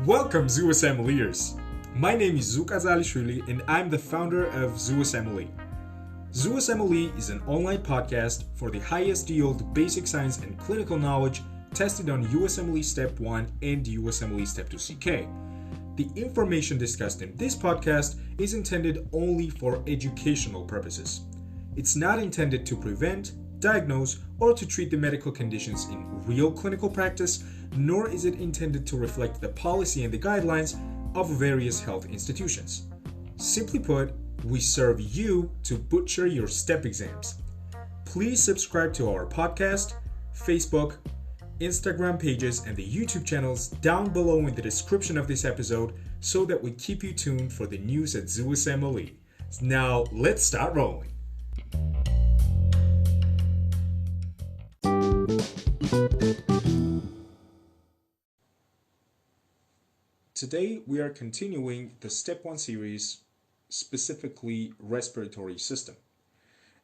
Welcome, Zoo Assembliers! My name is Zouk Azalishvili and I'm the founder of Zoo Assembly. Zoo Assembly is an online podcast for the highest yield basic science and clinical knowledge tested on USMLE Step 1 and USMLE Step 2 CK. The information discussed in this podcast is intended only for educational purposes. It's not intended to prevent, diagnose, or to treat the medical conditions in real clinical practice, nor is it intended to reflect the policy and the guidelines of various health institutions. Simply put, we serve you to butcher your step exams. Please subscribe to our podcast, Facebook, Instagram pages, and the YouTube channels down below in the description of this episode so that we keep you tuned for the news at Zoo Assembly. Now, let's start rolling. Today, we are continuing the Step 1 series, specifically Respiratory System.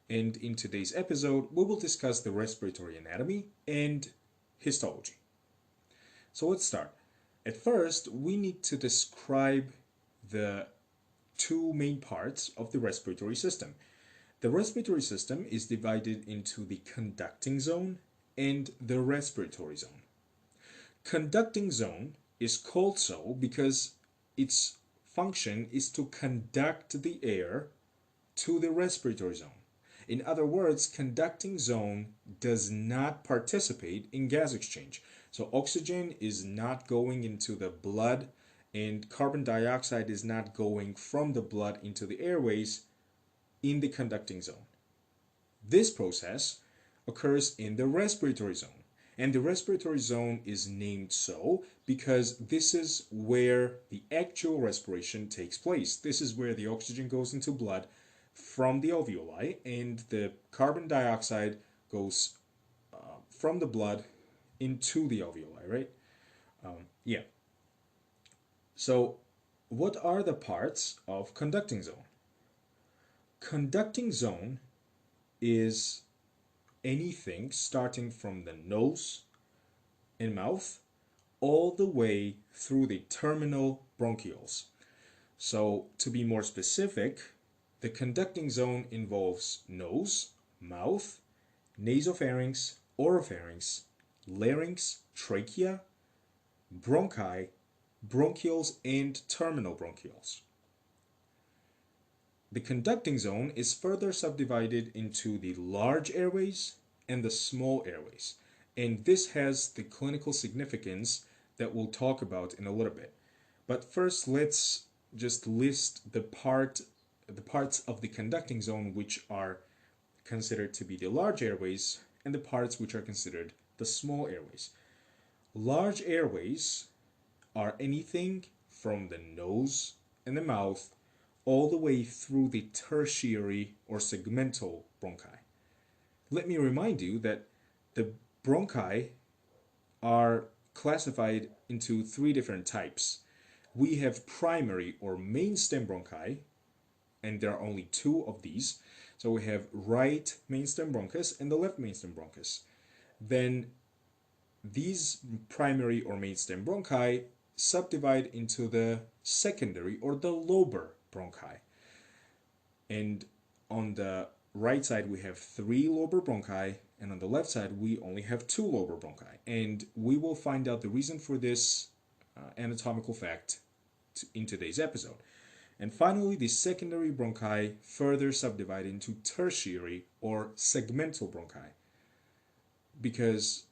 And in today's episode, we will discuss the Respiratory Anatomy and Histology. So let's start. At first, we need to describe the two main parts of the respiratory system. The respiratory system is divided into the conducting zone and the respiratory zone. Conducting zone is called so because its function is to conduct the air to the respiratory zone. In other words, conducting zone does not participate in gas exchange. So oxygen is not going into the blood and carbon dioxide is not going from the blood into the airways in the conducting zone. This process occurs in the respiratory zone. And the respiratory zone is named so because this is where the actual respiration takes place. This is where the oxygen goes into blood from the alveoli and the carbon dioxide goes from the blood into the alveoli, right? So what are the parts of conducting zone? Conducting zone is anything starting from the nose and mouth all the way through the terminal bronchioles. So to be more specific, the conducting zone involves nose, mouth, nasopharynx, oropharynx, larynx, trachea, bronchi, bronchioles, and terminal bronchioles. The conducting zone is further subdivided into the large airways and the small airways, and this has the clinical significance that we'll talk about in a little bit. But first, let's just list the parts of the conducting zone which are considered to be the large airways and the parts which are considered the small airways. Large airways are anything from the nose and the mouth all the way through the tertiary or segmental bronchi. Let me remind you that the bronchi are classified into three different types. We have primary or main stem bronchi, and there are only two of these. So we have right main stem bronchus and the left main stem bronchus. Then these primary or main stem bronchi subdivide into the secondary or the lobar bronchi. And on the right side we have three lobar bronchi, and on the left side we only have two lobar bronchi. And we will find out the reason for this anatomical fact in today's episode. And finally, the secondary bronchi further subdivide into tertiary or segmental bronchi. Because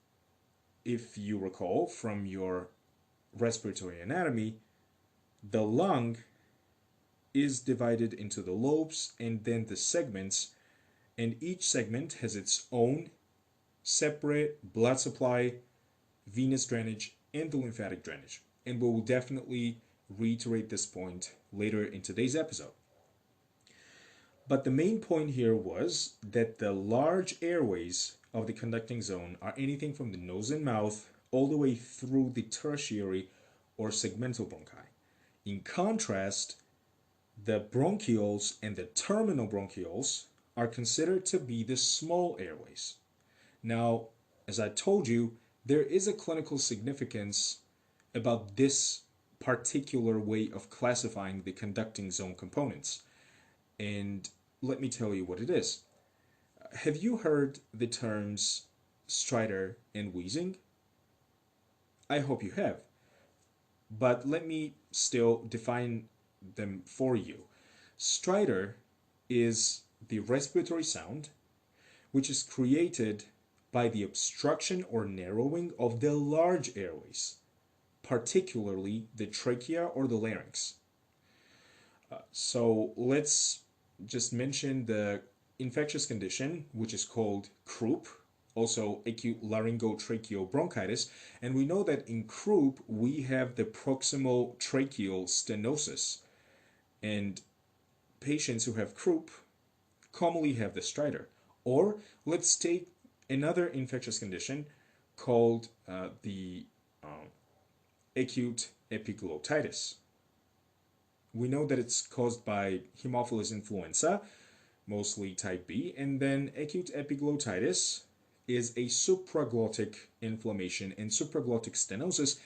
if you recall from your respiratory anatomy, the lung is divided into the lobes and then the segments, and each segment has its own separate blood supply, venous drainage, and the lymphatic drainage. And we will definitely reiterate this point later in today's episode. But the main point here was that the large airways of the conducting zone are anything from the nose and mouth all the way through the tertiary or segmental bronchi. In contrast, the bronchioles and the terminal bronchioles are considered to be the small airways. Now, as I told you, there is a clinical significance about this particular way of classifying the conducting zone components. And let me tell you what it is. Have you heard the terms stridor and wheezing? I hope you have. But let me still define them for you. Stridor is the respiratory sound which is created by the obstruction or narrowing of the large airways, particularly the trachea or the larynx. So let's just mention the infectious condition, which is called croup, also acute laryngotracheal bronchitis. And we know that in croup, we have the proximal tracheal stenosis. And patients who have croup commonly have the stridor. Or let's take another infectious condition called the acute epiglottitis. We know that it's caused by Haemophilus influenza, mostly type B, and then acute epiglottitis is a supraglottic inflammation and supraglottic stenosis,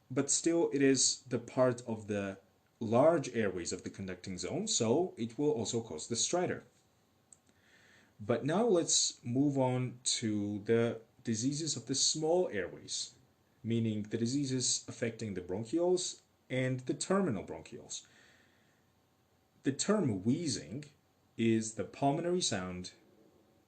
but still it is the part of the large airways of the conducting zone, so it will also cause the stridor. But now let's move on to the diseases of the small airways, meaning the diseases affecting the bronchioles and the terminal bronchioles. The term wheezing is the pulmonary sound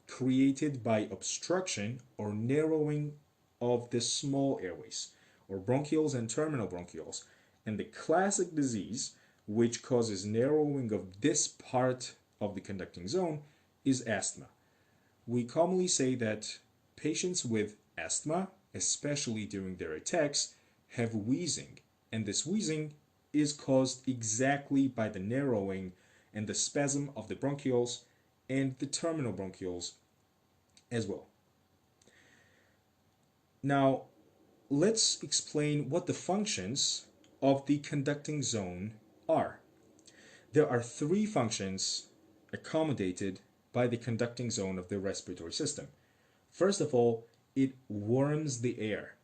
created by obstruction or narrowing of the small airways, or bronchioles and terminal bronchioles. And the classic disease which causes narrowing of this part of the conducting zone is asthma. We commonly say that patients with asthma, especially during their attacks, have wheezing, and this wheezing is caused exactly by the narrowing and the spasm of the bronchioles and the terminal bronchioles as well. Now, let's explain what the functions of the conducting zone are. There are three functions accommodated by the conducting zone of the respiratory system. First of all, it warms the air.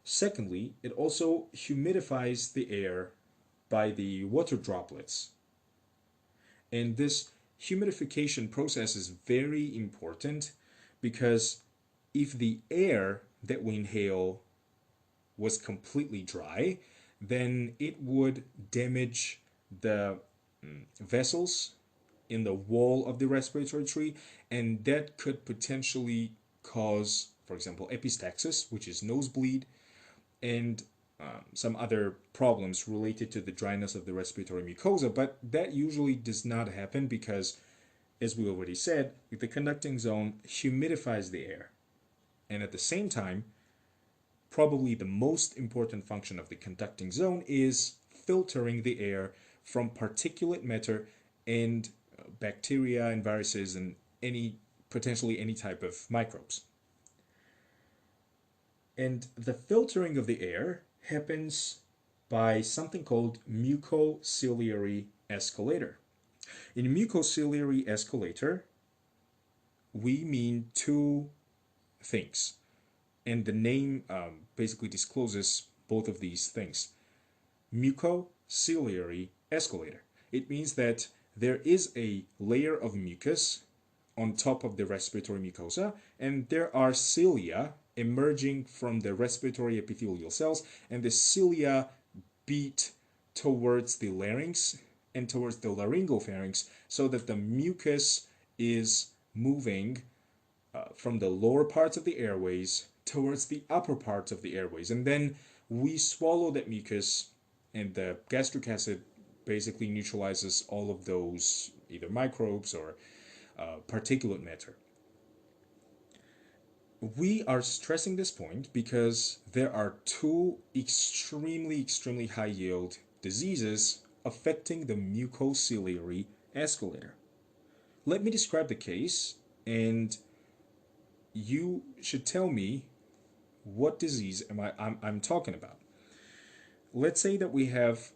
Secondly, it also humidifies the air by the water droplets. And this humidification process is very important because if the air that we inhale was completely dry, then it would damage the vessels in the wall of the respiratory tree, and that could potentially cause, for example, epistaxis, which is nosebleed, and some other problems related to the dryness of the respiratory mucosa. But that usually does not happen because, as we already said, the conducting zone humidifies the air. And at the same time, probably the most important function of the conducting zone is filtering the air from particulate matter and bacteria and viruses and potentially any type of microbes. And the filtering of the air happens by something called mucociliary escalator. In mucociliary escalator, we mean two things, and the name basically discloses both of these things. Mucociliary escalator. It means that there is a layer of mucus on top of the respiratory mucosa, and there are cilia emerging from the respiratory epithelial cells, and the cilia beat towards the larynx and towards the laryngopharynx so that the mucus is moving from the lower parts of the airways towards the upper parts of the airways. And then we swallow that mucus, and the gastric acid basically neutralizes all of those either microbes or particulate matter. We are stressing this point because there are two extremely high yield diseases affecting the mucociliary escalator. Let me describe the case, and you should tell me what disease I'm talking about. Let's say that we have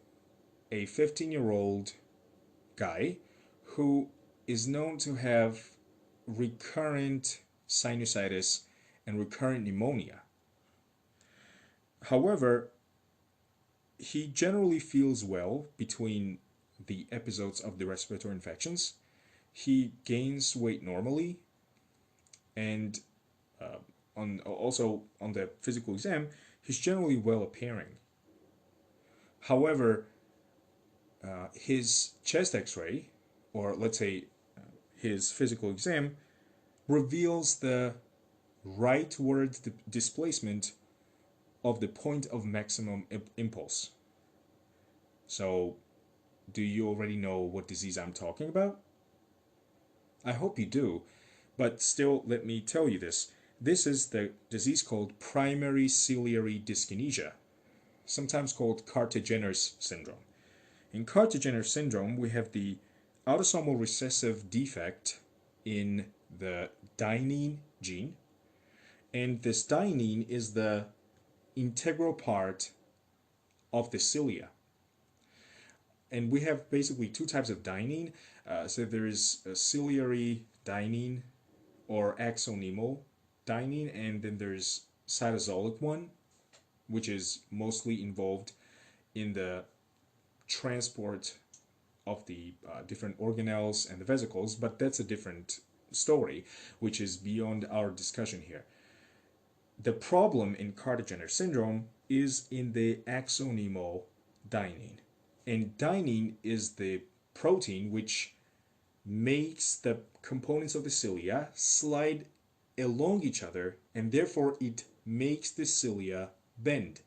a 15-year-old guy who is known to have recurrent sinusitis and recurrent pneumonia. However, he generally feels well between the episodes of the respiratory infections. He gains weight normally, and also on the physical exam, he's generally well appearing. However, his chest X-ray, or let's say his physical exam, reveals the rightward displacement of the point of maximum impulse. So, do you already know what disease I'm talking about? I hope you do, but still, let me tell you this. This is the disease called primary ciliary dyskinesia, sometimes called Cardiogenic syndrome. In Cardiogenic syndrome, we have the autosomal recessive defect in the dynein gene, and this dynein is the integral part of the cilia. And we have basically two types of dynein. So there is a ciliary dynein or axonal dynein, and then there's cytosolic one, which is mostly involved in the transport of the different organelles and the vesicles, but that's a different story, which is beyond our discussion here. The problem in Cardiogenic syndrome is in the axonal dynein. And dynein is the protein which makes the components of the cilia slide along each other, and therefore it makes the cilia bend.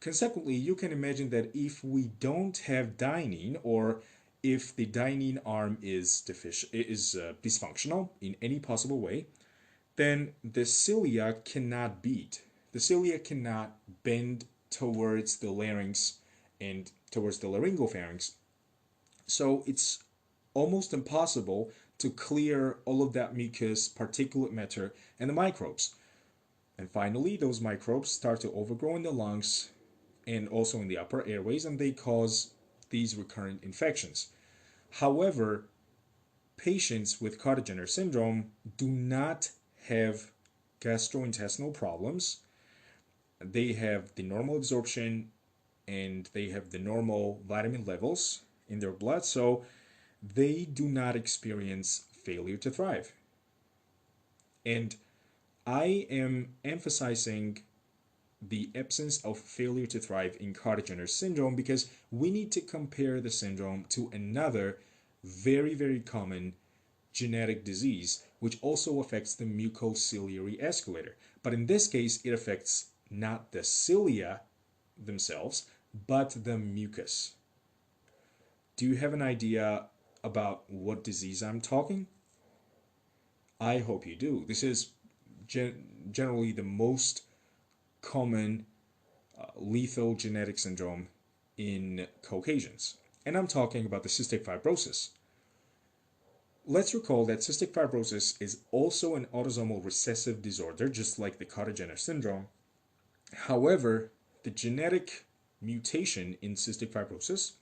Consequently, you can imagine that if we don't have dynein, or if the dynein arm is dysfunctional in any possible way, then the cilia cannot beat. The cilia cannot bend towards the larynx and towards the laryngopharynx. So it's almost impossible to clear all of that mucus, particulate matter, and the microbes. And finally, those microbes start to overgrow in the lungs and also in the upper airways, and they cause these recurrent infections. However, patients with Cardiogenic syndrome do not have gastrointestinal problems. They have the normal absorption and they have the normal vitamin levels in their blood, so they do not experience failure to thrive. And I am emphasizing the absence of failure to thrive in Cardiogenic syndrome because we need to compare the syndrome to another very, very common genetic disease which also affects the mucociliary escalator. But in this case, it affects not the cilia themselves, but the mucus. Do you have an idea about what disease I'm talking? I hope you do. This is generally the most common lethal genetic syndrome in Caucasians. And I'm talking about the cystic fibrosis. Let's recall that cystic fibrosis is also an autosomal recessive disorder, just like the Cardiogenic syndrome. However, the genetic mutation in cystic fibrosis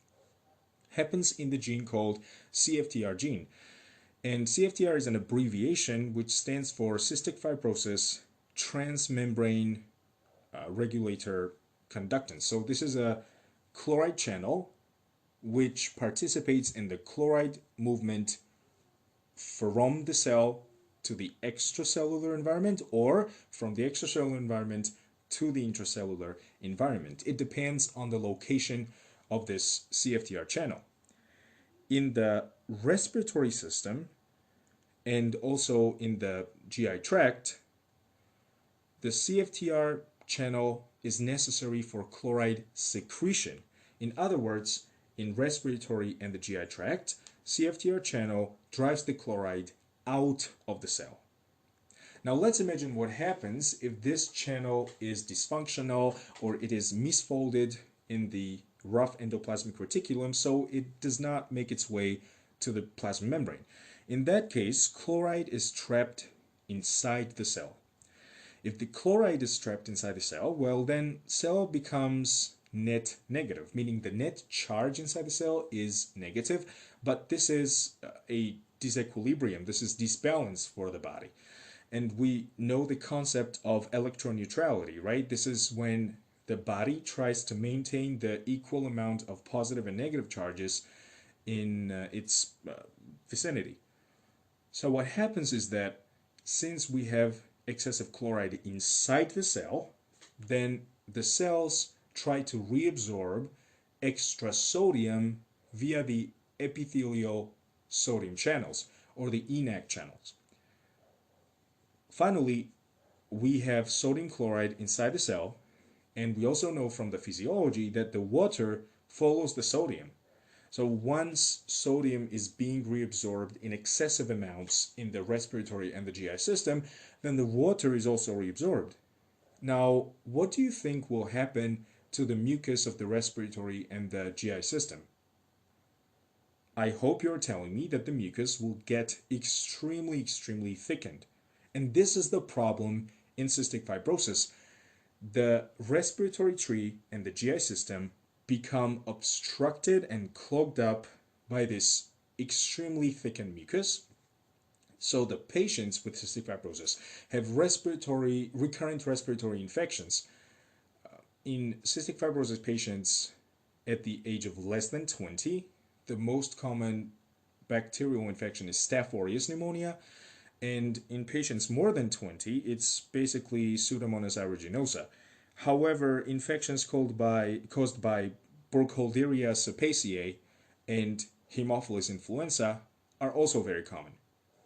happens in the gene called CFTR gene. And CFTR is an abbreviation which stands for cystic fibrosis transmembrane regulator conductance. So this is a chloride channel which participates in the chloride movement from the cell to the extracellular environment, or from the extracellular environment to the intracellular environment. It depends on the location of this CFTR channel. In the respiratory system and also in the GI tract, the CFTR channel is necessary for chloride secretion. In other words, in respiratory and the GI tract, CFTR channel drives the chloride out of the cell. Now let's imagine what happens if this channel is dysfunctional or it is misfolded in the rough endoplasmic reticulum, so it does not make its way to the plasma membrane. In that case, chloride is trapped inside the cell. If the chloride is trapped inside the cell, well then cell becomes net negative, meaning the net charge inside the cell is negative, but this is a disequilibrium, this is disbalance for the body. And we know the concept of electron neutrality, right? This is when the body tries to maintain the equal amount of positive and negative charges in its vicinity. So what happens is that since we have excessive chloride inside the cell, then the cells try to reabsorb extra sodium via the epithelial sodium channels or the ENaC channels. Finally, we have sodium chloride inside the cell, and we also know from the physiology that the water follows the sodium. So once sodium is being reabsorbed in excessive amounts in the respiratory and the GI system, then the water is also reabsorbed. Now, what do you think will happen to the mucus of the respiratory and the GI system? I hope you're telling me that the mucus will get extremely, extremely thickened. And this is the problem in cystic fibrosis. The respiratory tree and the GI system become obstructed and clogged up by this extremely thickened mucus. So the patients with cystic fibrosis have recurrent respiratory infections. In cystic fibrosis patients at the age of less than 20, the most common bacterial infection is Staph aureus pneumonia, and in patients more than 20, it's basically Pseudomonas aeruginosa. However, infections caused by Burkholderia cepaceae and Haemophilus influenza are also very common.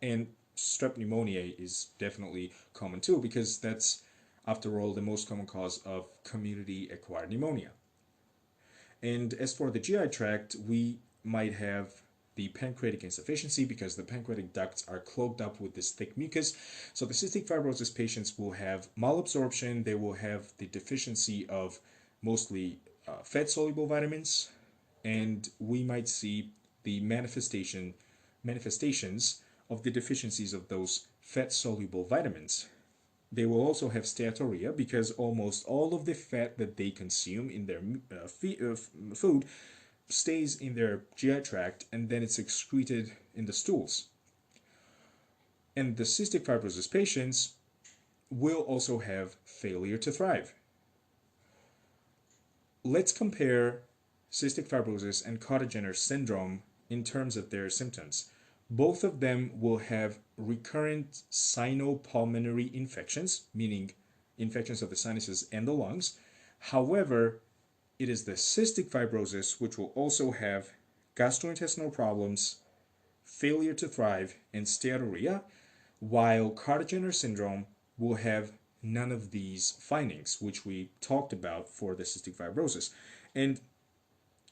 And strep pneumoniae is definitely common too, because that's, after all, the most common cause of community-acquired pneumonia. And as for the GI tract, we might have the pancreatic insufficiency because the pancreatic ducts are clogged up with this thick mucus. So the cystic fibrosis patients will have malabsorption, they will have the deficiency of mostly fat-soluble vitamins, and we might see the manifestations of the deficiencies of those fat-soluble vitamins. They will also have steatorrhea because almost all of the fat that they consume in their food stays in their GI tract and then it's excreted in the stools. And the cystic fibrosis patients will also have failure to thrive. Let's compare cystic fibrosis and Cardiogenic syndrome in terms of their symptoms. Both of them will have recurrent sinopulmonary infections, meaning infections of the sinuses and the lungs. However, it is the cystic fibrosis which will also have gastrointestinal problems, failure to thrive, and steatorrhea, while Cardiogenic syndrome will have none of these findings, which we talked about for the cystic fibrosis. And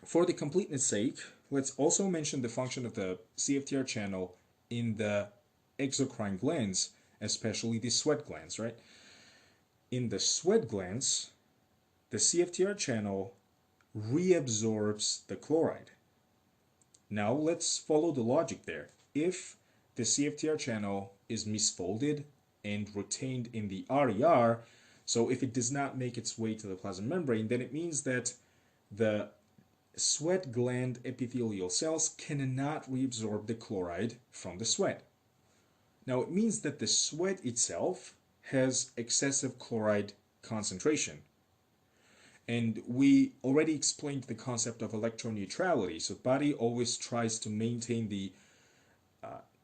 for the completeness sake, let's also mention the function of the CFTR channel in the exocrine glands, especially the sweat glands, right? In the sweat glands, the CFTR channel reabsorbs the chloride. Now let's follow the logic there. If the CFTR channel is misfolded and retained in the RER, so if it does not make its way to the plasma membrane, then it means that the sweat gland epithelial cells cannot reabsorb the chloride from the sweat. Now it means that the sweat itself has excessive chloride concentration. And we already explained the concept of electroneutrality. So the body always tries to maintain the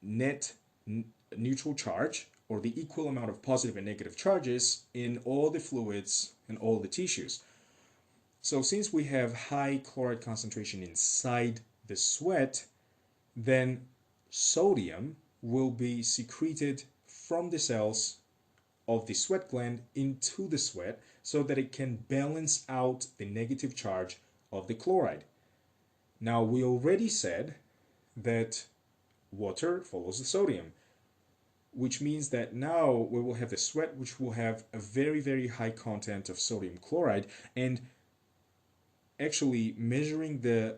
net neutral charge, or the equal amount of positive and negative charges in all the fluids and all the tissues. So since we have high chloride concentration inside the sweat, then sodium will be secreted from the cells of the sweat gland into the sweat so that it can balance out the negative charge of the chloride. Now, we already said that water follows the sodium, which means that now we will have the sweat which will have a very, very high content of sodium chloride, and actually measuring the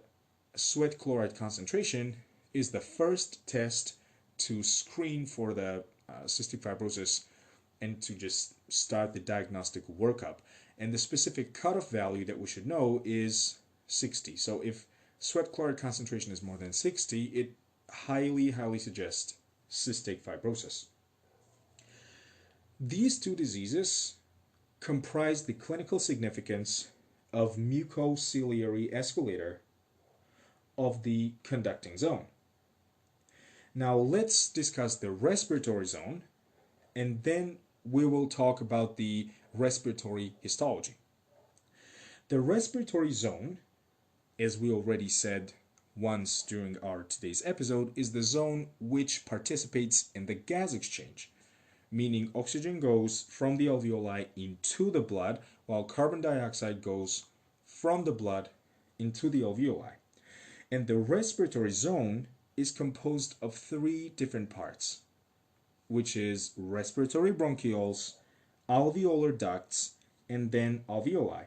sweat chloride concentration is the first test to screen for the cystic fibrosis and to just start the diagnostic workup. And the specific cutoff value that we should know is 60. So if sweat chloride concentration is more than 60, it highly, highly suggests cystic fibrosis. These two diseases comprise the clinical significance of mucociliary escalator of the conducting zone. Now let's discuss the respiratory zone, and then we will talk about the respiratory histology. The respiratory zone, as we already said once during our today's episode, is the zone which participates in the gas exchange, meaning oxygen goes from the alveoli into the blood while carbon dioxide goes from the blood into the alveoli. And the respiratory zone is composed of three different parts, which is respiratory bronchioles, alveolar ducts, and then alveoli.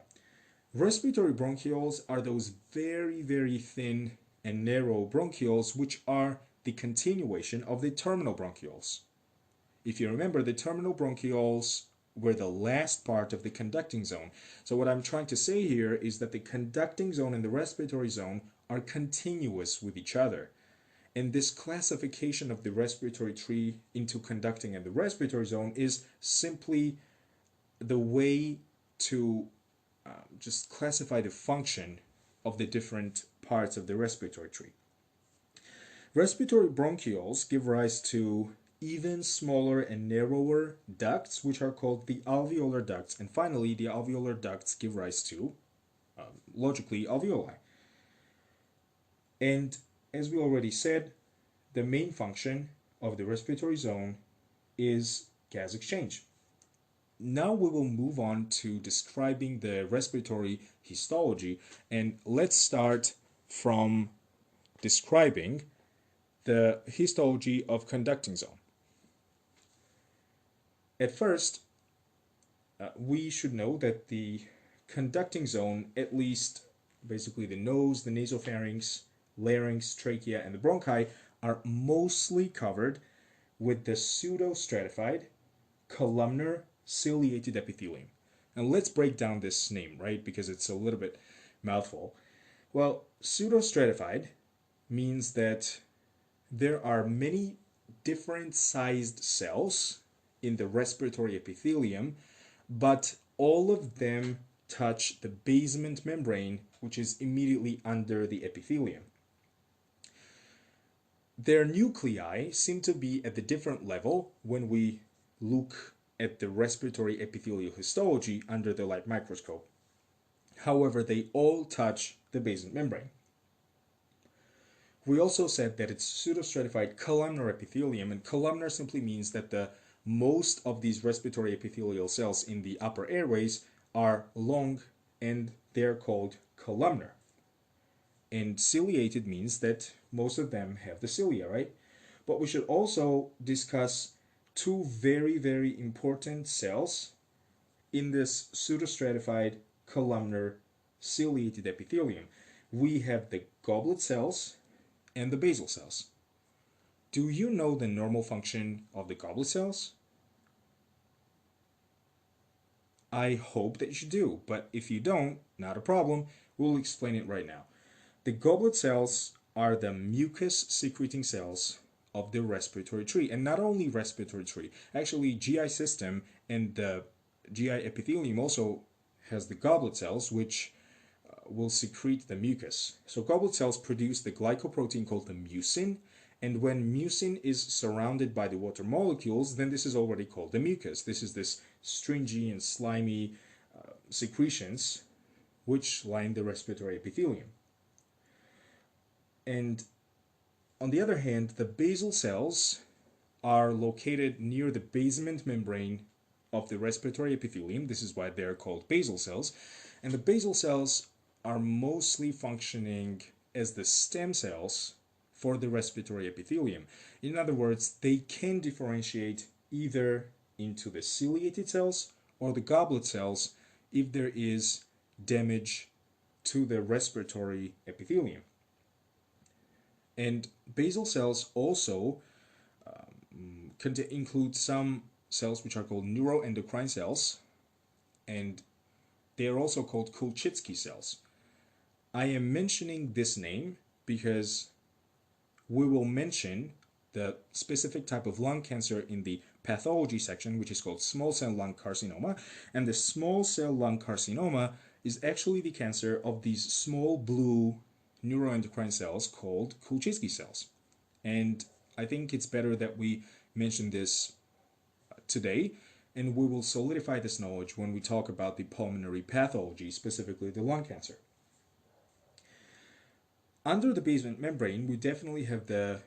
Respiratory bronchioles are those very, very thin and narrow bronchioles which are the continuation of the terminal bronchioles. If you remember, the terminal bronchioles were the last part of the conducting zone. So what I'm trying to say here is that the conducting zone and the respiratory zone are continuous with each other. And this classification of the respiratory tree into conducting and the respiratory zone is simply the way to just classify the function of the different parts of the respiratory tree. Respiratory bronchioles give rise to even smaller and narrower ducts, which are called the alveolar ducts. And finally, the alveolar ducts give rise to, logically, alveoli. And as we already said, the main function of the respiratory zone is gas exchange. Now we will move on to describing the respiratory histology, and let's start from describing the histology of conducting zone. At first, we should know that the conducting zone, at least basically the nose, the nasopharynx, larynx, trachea, and the bronchi, are mostly covered with the pseudostratified columnar ciliated epithelium. And let's break down this name, right? Because it's a little bit mouthful. Well, pseudostratified means that there are many different sized cells in the respiratory epithelium, but all of them touch the basement membrane, which is immediately under the epithelium. Their nuclei seem to be at the different level when we look at the respiratory epithelial histology under the light microscope. However, they all touch the basement membrane. We also said that it's pseudostratified columnar epithelium, and columnar simply means that the most of these respiratory epithelial cells in the upper airways are long and they're called columnar. And ciliated means that most of them have the cilia, right? But we should also discuss two very, very important cells in this pseudostratified columnar ciliated epithelium. We have the goblet cells and the basal cells. Do you know the normal function of the goblet cells? I hope that you do, but if you don't, not a problem. We'll explain it right now. The goblet cells are the mucus secreting cells of the respiratory tree, and not only respiratory tree, actually GI system and the GI epithelium also has the goblet cells, which will secrete the mucus. So goblet cells produce the glycoprotein called the mucin, and when mucin is surrounded by the water molecules, then this is already called the mucus. This is this stringy and slimy secretions which line the respiratory epithelium. And on the other hand, the basal cells are located near the basement membrane of the respiratory epithelium. This is why they're called basal cells. And the basal cells are mostly functioning as the stem cells for the respiratory epithelium. In other words, they can differentiate either into the ciliated cells or the goblet cells if there is damage to the respiratory epithelium. And basal cells also include some cells which are called neuroendocrine cells, and they are also called Kulczycki cells. I am mentioning this name because we will mention the specific type of lung cancer in the pathology section, which is called small cell lung carcinoma. And the small cell lung carcinoma is actually the cancer of these small blue neuroendocrine cells called Kulczycki cells. And I think it's better that we mention this today, and we will solidify this knowledge when we talk about the pulmonary pathology, specifically the lung cancer. Under the basement membrane, we definitely have the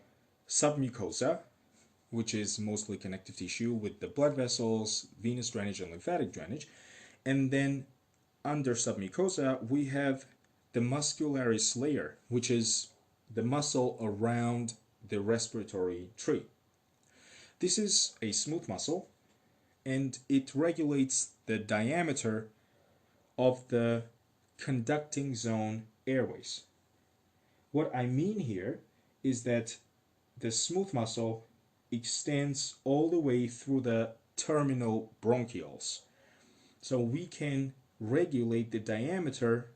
submucosa, which is mostly connective tissue with the blood vessels, venous drainage, and lymphatic drainage. And then under submucosa, we have the muscularis layer, which is the muscle around the respiratory tree. This is a smooth muscle, and it regulates the diameter of the conducting zone airways. What I mean here is that the smooth muscle extends all the way through the terminal bronchioles. So we can regulate the diameter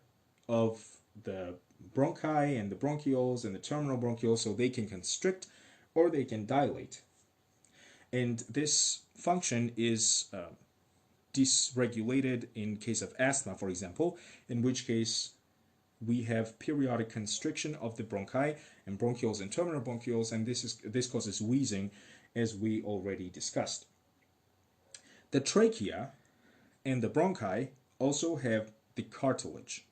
of the bronchi and the bronchioles and the terminal bronchioles so they can constrict or they can dilate. And this function is dysregulated in case of asthma, for example, in which case we have periodic constriction of the bronchi and bronchioles and terminal bronchioles, and this causes wheezing, as we already discussed. The trachea and the bronchi also have the cartilage.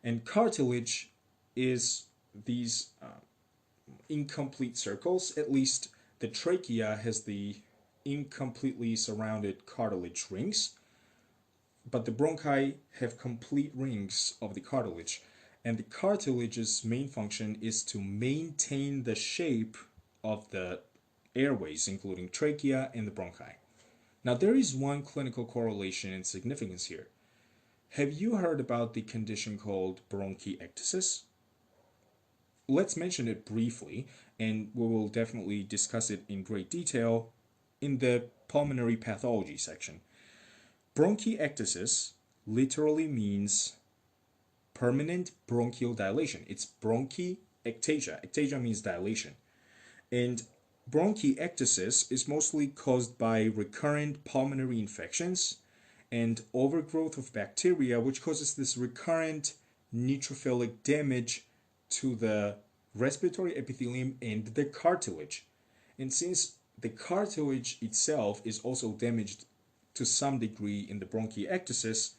And cartilage is these incomplete circles. At least the trachea has the incompletely surrounded cartilage rings, but the bronchi have complete rings of the cartilage. And the cartilage's main function is to maintain the shape of the airways, including trachea and the bronchi. Now, there is one clinical correlation and significance here. Have you heard about the condition called bronchiectasis? Let's mention it briefly, and we will definitely discuss it in great detail in the pulmonary pathology section. Bronchiectasis literally means permanent bronchial dilation. It's bronchiectasia. Ectasia means dilation. And bronchiectasis is mostly caused by recurrent pulmonary infections and overgrowth of bacteria, which causes this recurrent neutrophilic damage to the respiratory epithelium and the cartilage. And since the cartilage itself is also damaged to some degree in the bronchiectasis,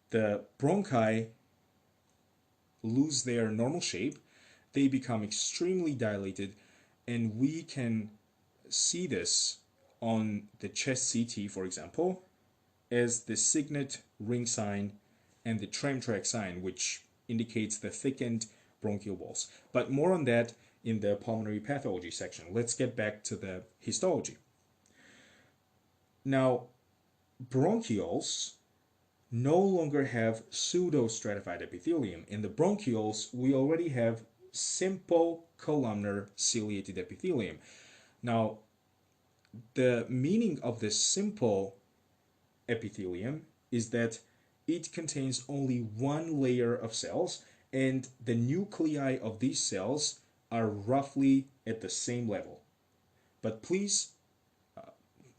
the bronchi lose their normal shape, they become extremely dilated, and we can see this on the chest CT, for example, as the signet ring sign and the Trem-Trek sign, which indicates the thickened bronchial walls. But more on that in the pulmonary pathology section. Let's get back to the histology. Now, bronchioles no longer have pseudostratified epithelium. In the bronchioles, we already have simple columnar ciliated epithelium. Now, the meaning of this simple epithelium is that it contains only one layer of cells, and the nuclei of these cells are roughly at the same level. But please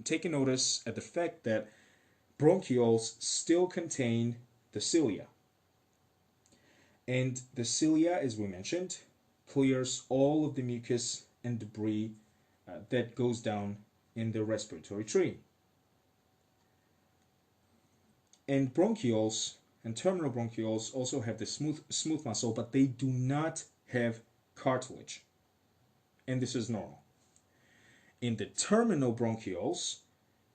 take a notice at the fact that bronchioles still contain the cilia. And the cilia, as we mentioned, clears all of the mucus and debris that goes down in the respiratory tree. And bronchioles and terminal bronchioles also have the smooth muscle, but they do not have cartilage. And this is normal. In the terminal bronchioles,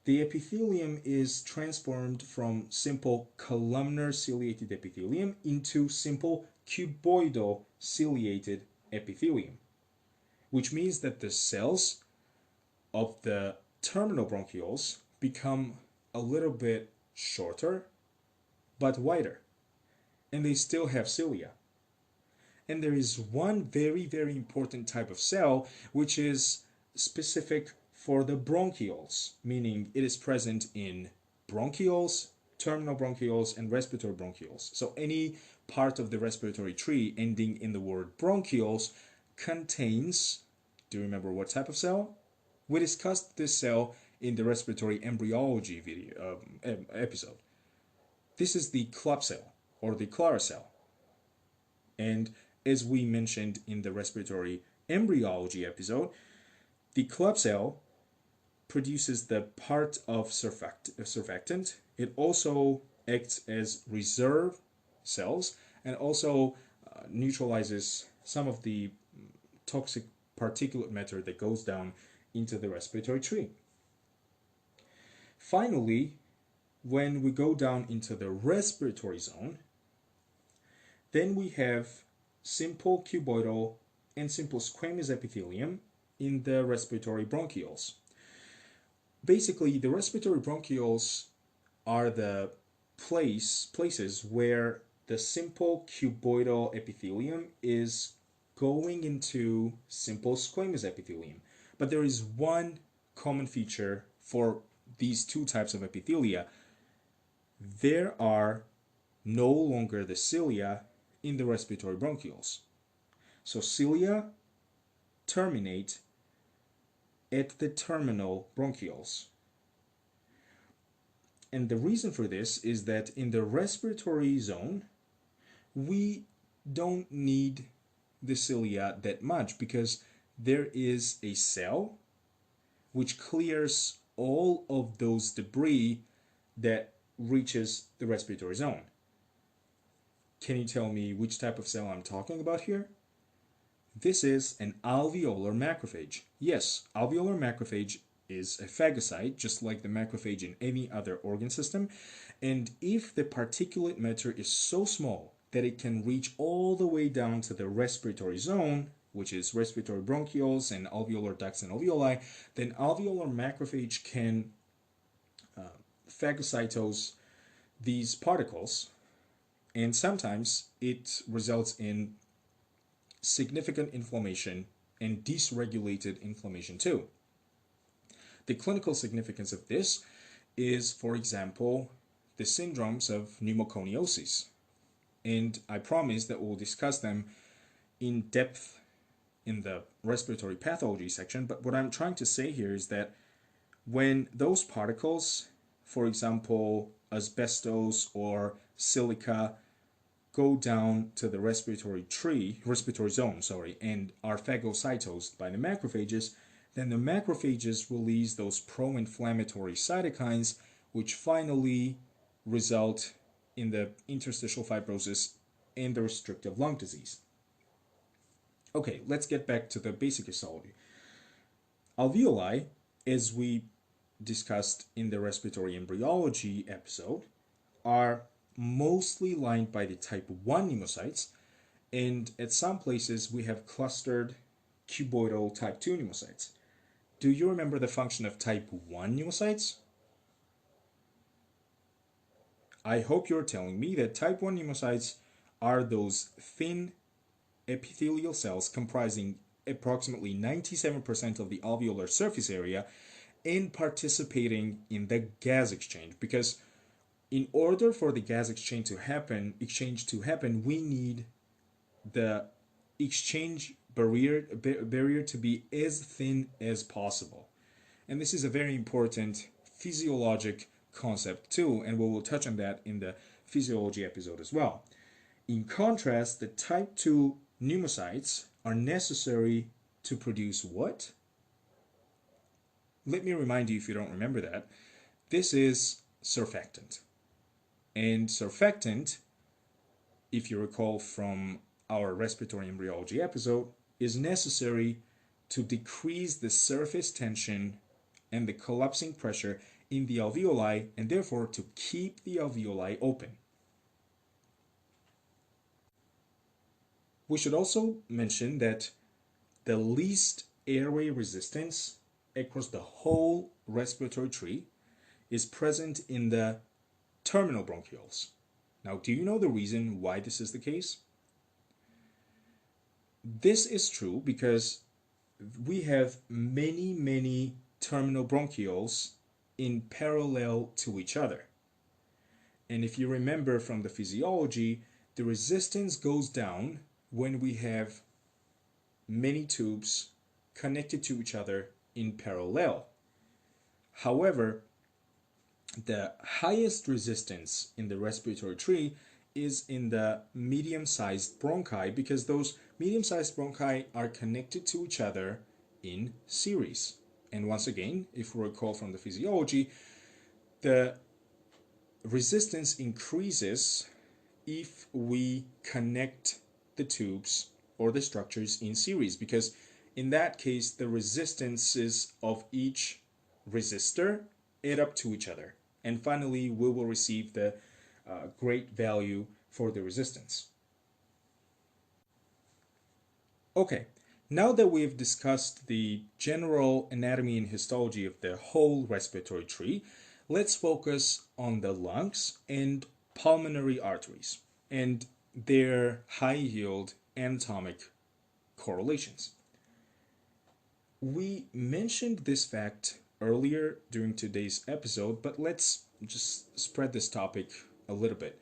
the epithelium is transformed from simple columnar ciliated epithelium into simple cuboidal ciliated epithelium, which means that the cells of the terminal bronchioles become a little bit shorter but wider, and they still have cilia. And there is one very, very important type of cell which is specific for the bronchioles, meaning it is present in bronchioles, terminal bronchioles, and respiratory bronchioles. So any part of the respiratory tree ending in the word bronchioles contains, do you remember what type of cell? We discussed this cell in the respiratory embryology video episode. This is the club cell or the Clara cell. And as we mentioned in the respiratory embryology episode, the club cell produces the part of surfactant. It also acts as reserve cells and also neutralizes some of the toxic particulate matter that goes down into the respiratory tree. Finally, when we go down into the respiratory zone, then we have simple cuboidal and simple squamous epithelium in the respiratory bronchioles. Basically, the respiratory bronchioles are the places where the simple cuboidal epithelium is going into simple squamous epithelium. But there is one common feature for these two types of epithelia. There are no longer the cilia in the respiratory bronchioles. So cilia terminate at the terminal bronchioles. And the reason for this is that in the respiratory zone, we don't need the cilia that much because there is a cell which clears all of those debris that reaches the respiratory zone. Can you tell me which type of cell I'm talking about here? This is an alveolar macrophage. Yes, alveolar macrophage is a phagocyte, just like the macrophage in any other organ system. And if the particulate matter is so small that it can reach all the way down to the respiratory zone, which is respiratory bronchioles and alveolar ducts and alveoli, then alveolar macrophage can phagocytose these particles, and sometimes it results in significant inflammation and dysregulated inflammation too. The clinical significance of this is, for example, the syndromes of pneumoconiosis. And I promise that we'll discuss them in depth in the respiratory pathology section. But what I'm trying to say here is that when those particles, for example, asbestos or silica, go down to the respiratory zone, and are phagocytosed by the macrophages, then the macrophages release those pro-inflammatory cytokines, which finally result in the interstitial fibrosis and the restrictive lung disease. Okay, let's get back to the basic histology. Alveoli, as we discussed in the respiratory embryology episode, are mostly lined by the type 1 pneumocytes, and at some places we have clustered cuboidal type 2 pneumocytes. Do you remember the function of type 1 pneumocytes? I hope you're telling me that type 1 pneumocytes are those thin epithelial cells comprising approximately 97% of the alveolar surface area and participating in the gas exchange, because in order for the gas exchange to happen, we need the exchange barrier to be as thin as possible. And this is a very important physiologic concept too, and we will touch on that in the physiology episode as well. In contrast, the type 2 pneumocytes are necessary to produce what? Let me remind you, if you don't remember that, this is surfactant. And surfactant, if you recall from our respiratory embryology episode, is necessary to decrease the surface tension and the collapsing pressure in the alveoli, and therefore to keep the alveoli open. We should also mention that the least airway resistance across the whole respiratory tree is present in the terminal bronchioles. Now, do you know the reason why this is the case? This is true because we have many terminal bronchioles in parallel to each other. And if you remember from the physiology, the resistance goes down when we have many tubes connected to each other in parallel. However, the highest resistance in the respiratory tree is in the medium-sized bronchi, because those medium-sized bronchi are connected to each other in series. And once again, if we recall from the physiology, the resistance increases if we connect the tubes or the structures in series, because in that case the resistances of each resistor add up to each other, and finally we will receive the great value for the resistance. Okay, now that we've discussed the general anatomy and histology of the whole respiratory tree, let's focus on the lungs and pulmonary arteries and their high-yield anatomic correlations. We mentioned this fact earlier during today's episode, but let's just spread this topic a little bit.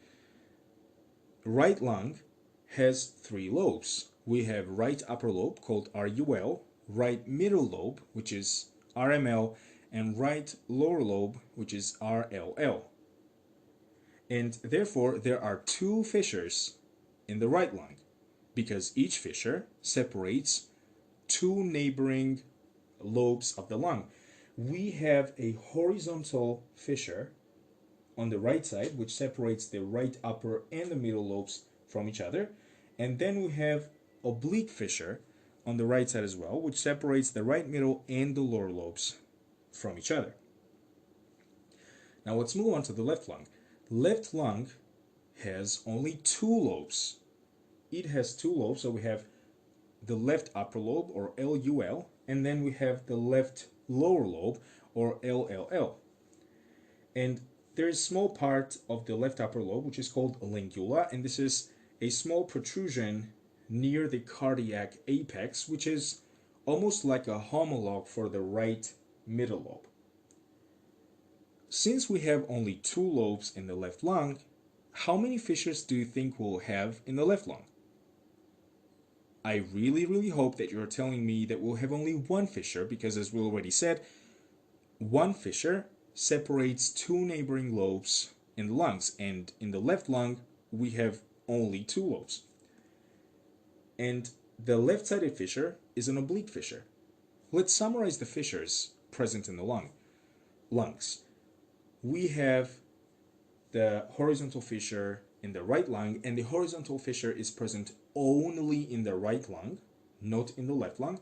Right lung has 3 lobes. We have right upper lobe, called RUL, right middle lobe, which is RML, and right lower lobe, which is RLL. And therefore, there are 2 fissures in the right lung, because each fissure separates 2 neighboring lobes of the lung. We have a horizontal fissure on the right side, which separates the right upper and the middle lobes from each other. And then we have oblique fissure on the right side as well, which separates the right middle and the lower lobes from each other. Now let's move on to the left lung. Left lung has only 2 lobes. It has 2 lobes, so we have the left upper lobe, or LUL, and then we have the left lower lobe, or LLL. And there is a small part of the left upper lobe which is called lingula, and this is a small protrusion near the cardiac apex, which is almost like a homologue for the right middle lobe. Since we have only 2 lobes in the left lung, how many fissures do you think we'll have in the left lung? I really hope that you're telling me that we'll have only 1 fissure, because as we already said, 1 fissure separates 2 neighboring lobes in the lungs, and in the left lung we have only 2 lobes. And the left-sided fissure is an oblique fissure. Let's summarize the fissures present in the lungs. We have the horizontal fissure in the right lung, and the horizontal fissure is present only in the right lung, not in the left lung.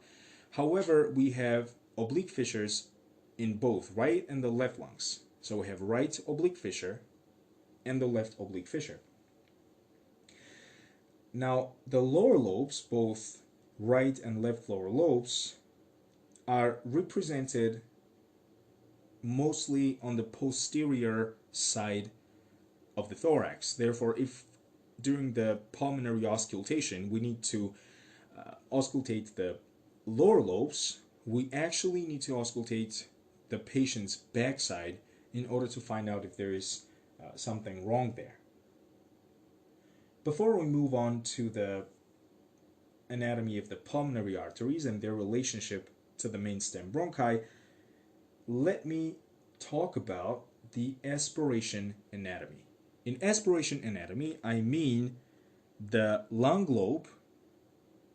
However, we have oblique fissures in both right and the left lungs. So we have right oblique fissure and the left oblique fissure. Now, the lower lobes, both right and left lower lobes, are represented mostly on the posterior side of the thorax. Therefore, if during the pulmonary auscultation we need to auscultate the lower lobes, we actually need to auscultate the patient's backside in order to find out if there is something wrong there. Before we move on to the anatomy of the pulmonary arteries and their relationship to the main stem bronchi, let me talk about the aspiration anatomy. In aspiration anatomy, I mean the lung lobe,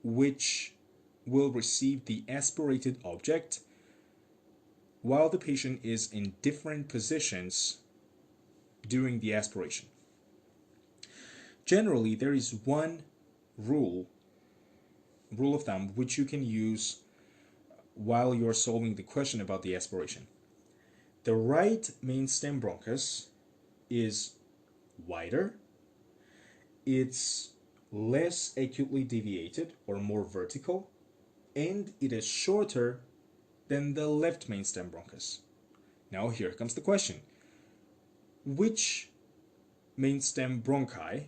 which will receive the aspirated object while the patient is in different positions during the aspiration. Generally, there is one rule of thumb which you can use while you're solving the question about the aspiration. The right main stem bronchus is wider, it's less acutely deviated or more vertical, and it is shorter than the left main stem bronchus. Now here comes the question. Which main stem bronchi,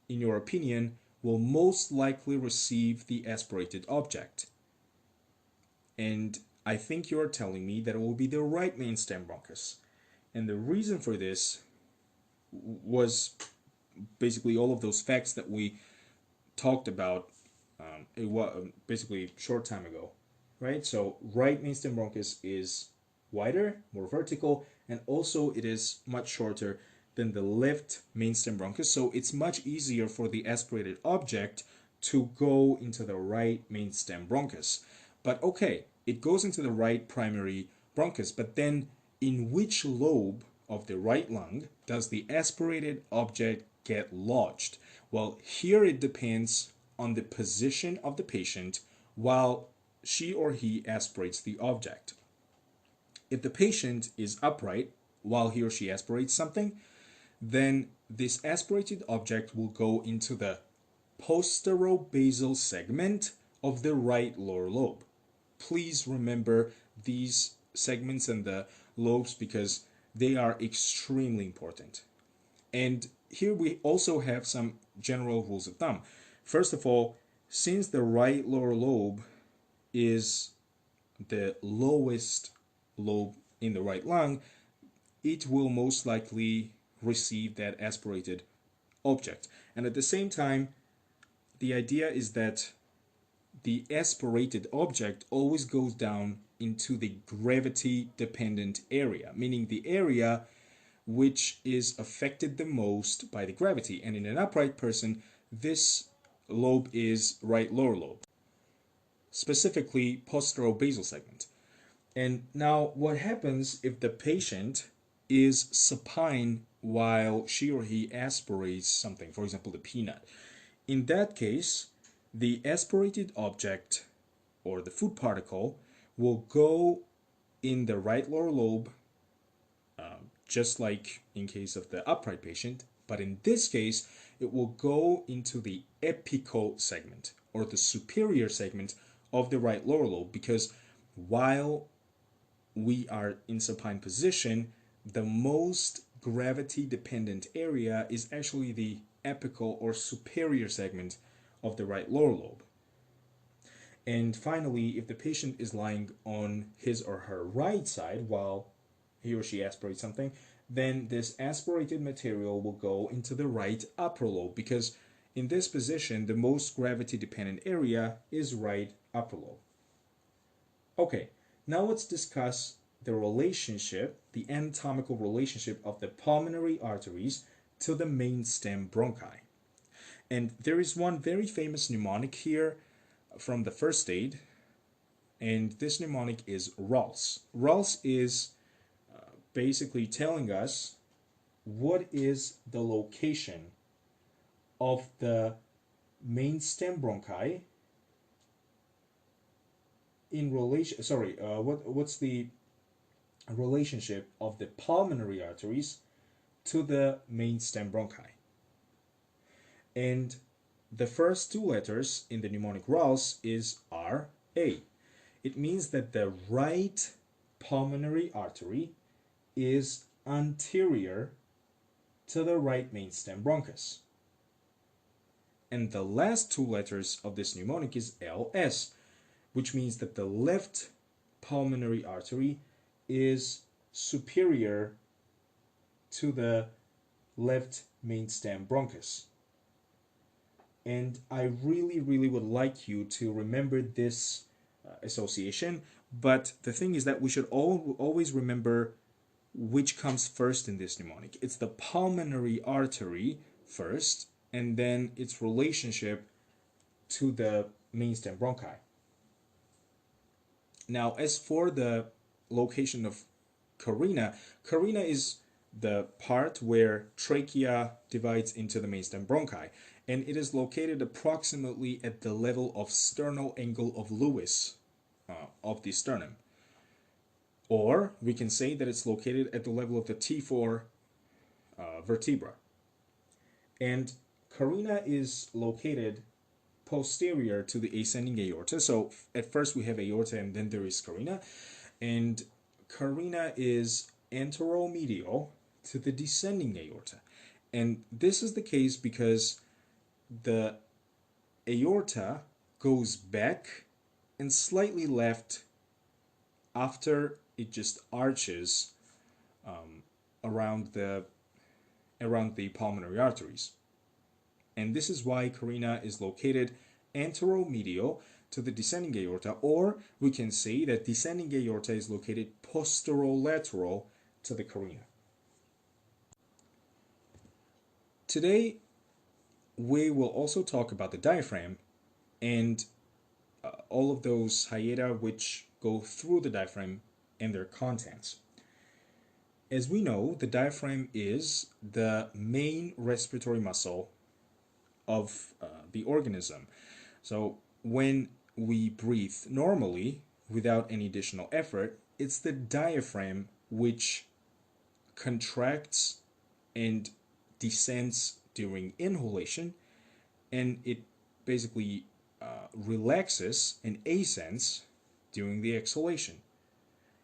in your opinion, will most likely receive the aspirated object? And I think you're telling me that it will be the right main stem bronchus. And the reason for this was basically all of those facts that we talked about basically a short time ago. right? So right mainstem bronchus is wider, more vertical, and also it is much shorter than the left mainstem bronchus. So it's much easier for the aspirated object to go into the right mainstem bronchus. But okay, it goes into the right primary bronchus, but then in which lobe of the right lung does the aspirated object get lodged? Well, here it depends on the position of the patient while she or he aspirates the object. If the patient is upright while he or she aspirates something, then this aspirated object will go into the posterobasal segment of the right lower lobe. Please remember these segments and the lobes because they are extremely important. And here we also have some general rules of thumb. First of all, since the right lower lobe is the lowest lobe in the right lung, it will most likely receive that aspirated object. And at the same time, the idea is that the aspirated object always goes down into the gravity dependent area, meaning the area which is affected the most by the gravity. And in an upright person, this lobe is right lower lobe, specifically posterobasal segment. And now, what happens if the patient is supine while she or he aspirates something, for example, the peanut? In that case, the aspirated object or the food particle will go in the right lower lobe, just like in case of the upright patient, but in this case, it will go into the apical segment or the superior segment of the right lower lobe because while we are in supine position, the most gravity dependent area is actually the apical or superior segment of the right lower lobe. And finally, if the patient is lying on his or her right side while he or she aspirates something, then this aspirated material will go into the right upper lobe because in this position, the most gravity dependent area is right upper lobe. Okay, now let's discuss the relationship, the anatomical relationship of the pulmonary arteries to the main stem bronchi. And there is one very famous mnemonic here from the first aid, and this mnemonic is RALS. RALS is basically telling us what is the location of the main stem bronchi in relation, what's the relationship of the pulmonary arteries to the main stem bronchi. And the first two letters in the mnemonic RALS is RA. It means that the right pulmonary artery is anterior to the right main stem bronchus. And the last two letters of this mnemonic is LS, which means that the left pulmonary artery is superior to the left main stem bronchus. And I really, really would like you to remember this association, but the thing is that we should always remember which comes first in this mnemonic. It's the pulmonary artery first, and then its relationship to the main stem bronchi. Now, as for the location of carina, carina is the part where trachea divides into the main stem bronchi, and it is located approximately at the level of sternal angle of Lewis of the sternum. Or we can say that it's located at the level of the T4 vertebra. And carina is located posterior to the ascending aorta. So at first we have aorta and then there is carina. And carina is anteromedial to the descending aorta. And this is the case because the aorta goes back and slightly left after it just arches around the pulmonary arteries. And this is why carina is located anteromedial to the descending aorta, or we can say that descending aorta is located posterolateral to the carina. Today, we will also talk about the diaphragm and all of those hiata which go through the diaphragm and their contents. As we know, the diaphragm is the main respiratory muscle of the organism. So when we breathe normally without any additional effort, it's the diaphragm which contracts and descends during inhalation, and it basically relaxes and ascends during the exhalation.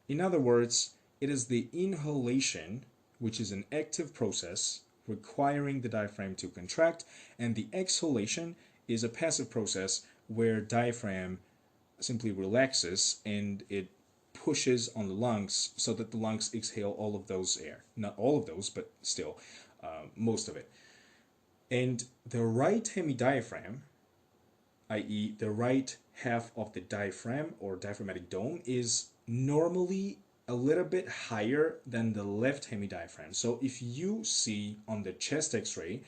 In other words, it is the inhalation, which is an active process requiring the diaphragm to contract, and the exhalation is a passive process where diaphragm simply relaxes and it pushes on the lungs so that the lungs exhale all of those air. Not all of those, but still most of it. And the right hemidiaphragm, i.e. the right half of the diaphragm or diaphragmatic dome, is normally a little bit higher than the left hemidiaphragm. So if you see on the chest x-ray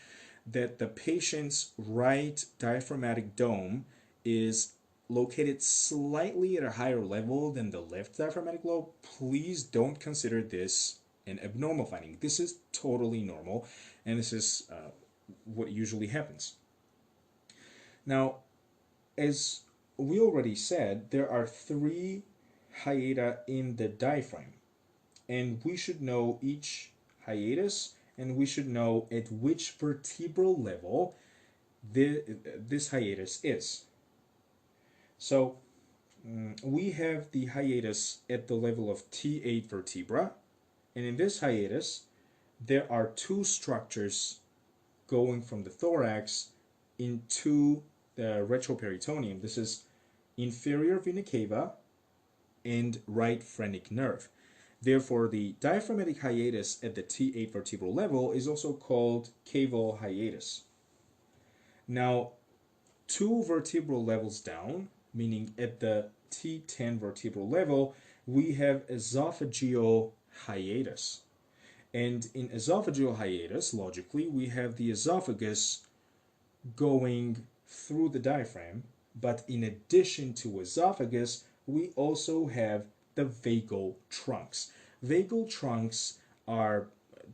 that the patient's right diaphragmatic dome is located slightly at a higher level than the left diaphragmatic lobe, please don't consider this an abnormal finding. This is totally normal, and this is what usually happens. Now, as we already said, there are three hiata in the diaphragm, and we should know each hiatus, and we should know at which vertebral level this hiatus is. So we have the hiatus at the level of T8 vertebra, and in this hiatus there are two structures going from the thorax into the retroperitoneum. This is inferior vena cava and right phrenic nerve. Therefore, the diaphragmatic hiatus at the T8 vertebral level is also called caval hiatus. Now, two vertebral levels down, meaning at the T10 vertebral level, we have esophageal hiatus. And in esophageal hiatus, logically, we have the esophagus going through the diaphragm, but in addition to esophagus, we also have the vagal trunks. Vagal trunks are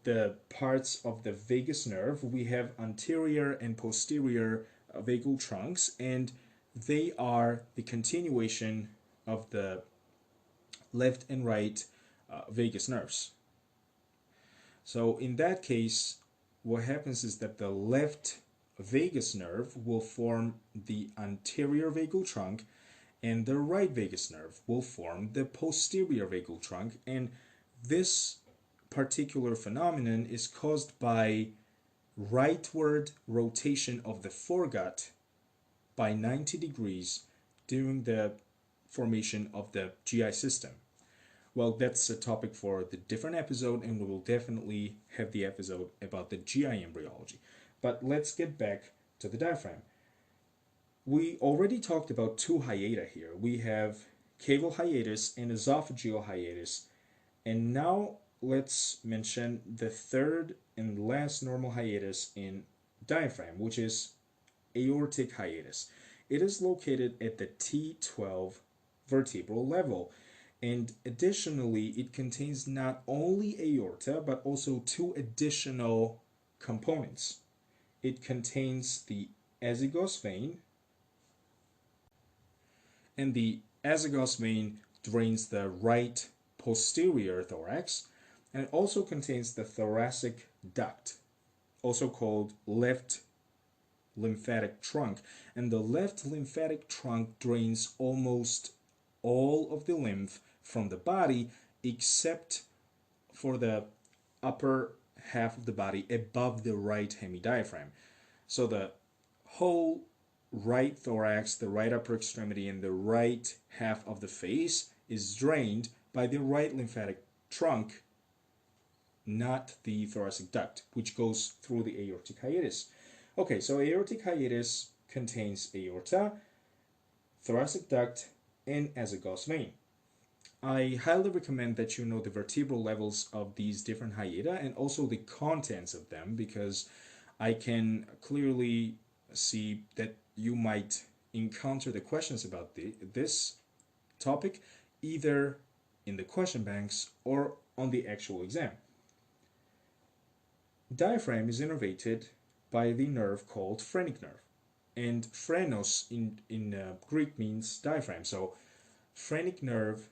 the parts of the vagus nerve. We have anterior and posterior vagal trunks, and they are the continuation of the left and right vagus nerves. So in that case, what happens is that the left vagus nerve will form the anterior vagal trunk, and the right vagus nerve will form the posterior vagal trunk. And this particular phenomenon is caused by rightward rotation of the foregut by 90 degrees during the formation of the GI system. Well, that's a topic for the different episode, and we will definitely have the episode about the GI embryology. But let's get back to the diaphragm. We already talked about two hiata here. We have caval hiatus and esophageal hiatus. And now let's mention the third and last normal hiatus in diaphragm, which is aortic hiatus. It is located at the T12 vertebral level. And additionally, it contains not only aorta, but also two additional components. It contains the azygos vein, and the azygos vein drains the right posterior thorax, and it also contains the thoracic duct, also called left lymphatic trunk. And the left lymphatic trunk drains almost all of the lymph from the body except for the upper half of the body above the right hemidiaphragm. So the whole right thorax, the right upper extremity, and the right half of the face is drained by the right lymphatic trunk, not the thoracic duct, which goes through the aortic hiatus. Okay, so aortic hiatus contains aorta, thoracic duct, and azygos vein. I highly recommend that you know the vertebral levels of these different hiata and also the contents of them, because I can clearly see that you might encounter the questions about this topic either in the question banks or on the actual exam. Diaphragm is innervated by the nerve called phrenic nerve, and phrenos in Greek means diaphragm. So phrenic nerve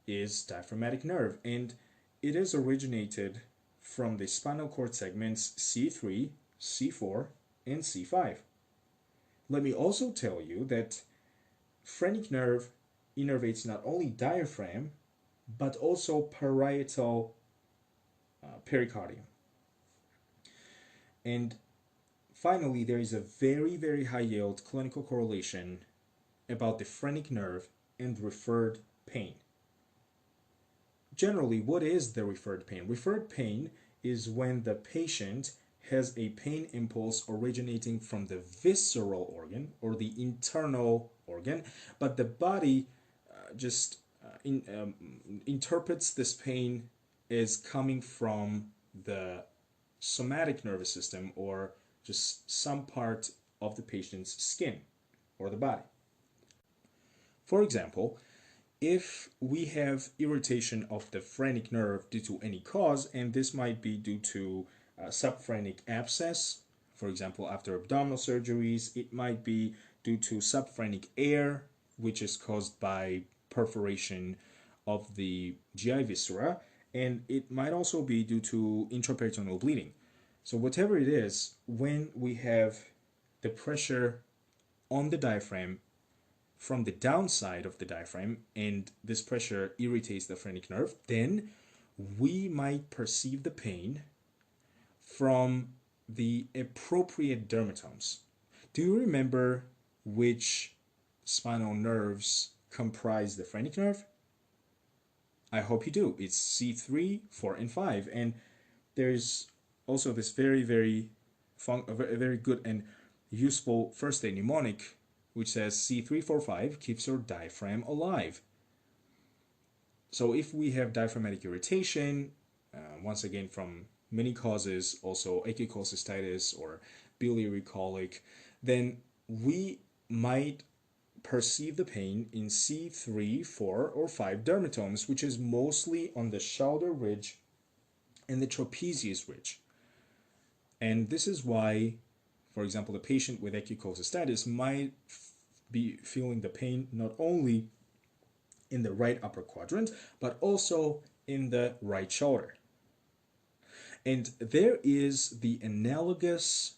is diaphragmatic nerve, and it is originated from the spinal cord segments C3, C4, and C5. Let me also tell you that phrenic nerve innervates not only diaphragm but also parietal pericardium. And finally, there is a very high yield clinical correlation about the phrenic nerve and referred pain. Generally, what is the referred pain? Referred pain is when the patient has a pain impulse originating from the visceral organ or the internal organ, but the body just interprets this pain as coming from the somatic nervous system or just some part of the patient's skin or the body. For example, if we have irritation of the phrenic nerve due to any cause, and this might be due to subphrenic abscess, for example, after abdominal surgeries, it might be due to subphrenic air, which is caused by perforation of the GI viscera, and it might also be due to intraperitoneal bleeding. So whatever it is, when we have the pressure on the diaphragm from the downside of the diaphragm and this pressure irritates the phrenic nerve, then we might perceive the pain from the appropriate dermatomes. Do you remember which spinal nerves comprise the phrenic nerve? I hope you do. It's C3, 4, and 5. And there's also this very good and useful first aid mnemonic which says C345 keeps your diaphragm alive. So if we have diaphragmatic irritation, once again from many causes, also acute cholecystitis or biliary colic, then we might perceive the pain in C3, 4, or 5 dermatomes, which is mostly on the shoulder ridge and the trapezius ridge. And this is why, for example, the patient with acute cholecystitis might be feeling the pain not only in the right upper quadrant, but also in the right shoulder. And there is the analogous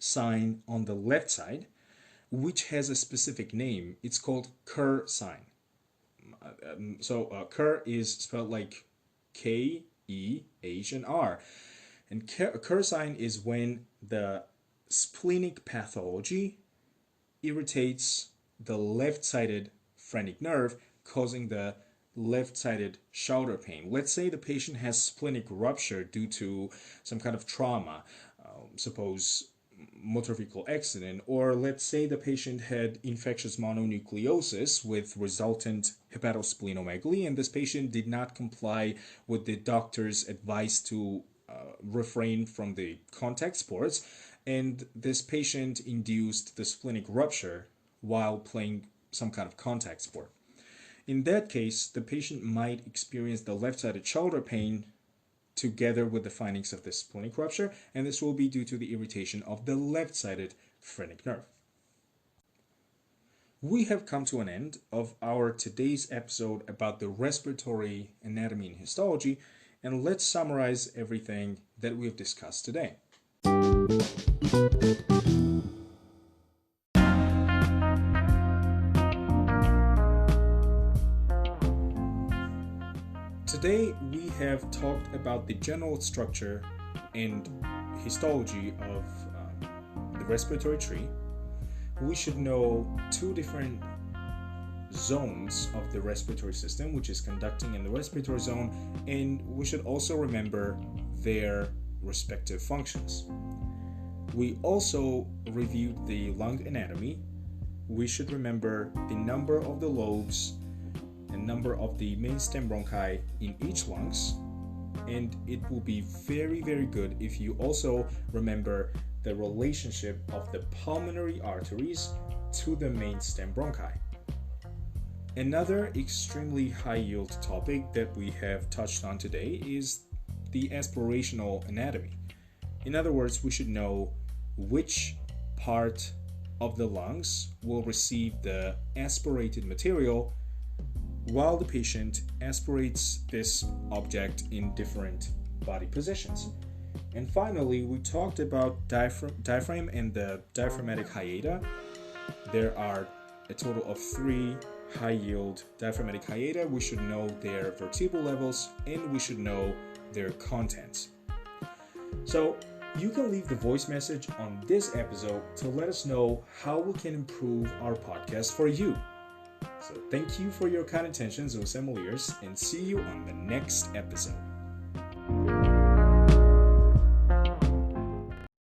sign on the left side, which has a specific name. It's called Kerr sign. Kerr is spelled like K, E, H, and R. And Kerr sign is when the splenic pathology irritates the left-sided phrenic nerve, causing the left-sided shoulder pain. Let's say the patient has splenic rupture due to some kind of trauma, suppose motor vehicle accident, or let's say the patient had infectious mononucleosis with resultant hepatosplenomegaly, and this patient did not comply with the doctor's advice to refrain from the contact sports, and this patient induced the splenic rupture while playing some kind of contact sport. In that case, the patient might experience the left-sided shoulder pain together with the findings of the splenic rupture, and this will be due to the irritation of the left-sided phrenic nerve. We have come to an end of our today's episode about the respiratory anatomy and histology, and let's summarize everything that we've discussed today. Today we have talked about the general structure and histology of the respiratory tree. We should know two different zones of the respiratory system, which is conducting in the respiratory zone, and we should also remember their respective functions. We also reviewed the lung anatomy, we should remember the number of the lobes and number of the main stem bronchi in each lungs. And it will be very, very good if you also remember the relationship of the pulmonary arteries to the main stem bronchi. Another extremely high yield topic that we have touched on today is the aspirational anatomy. In other words, we should know which part of the lungs will receive the aspirated material while the patient aspirates this object in different body positions. And finally, we talked about diaphragm and the diaphragmatic hiata. There are a total of 3 high-yield diaphragmatic hiata. We should know their vertebral levels and we should know their contents. So you can leave the voice message on this episode to let us know how we can improve our podcast for you. So thank you for your kind attention, Zosemeliers, and see you on the next episode.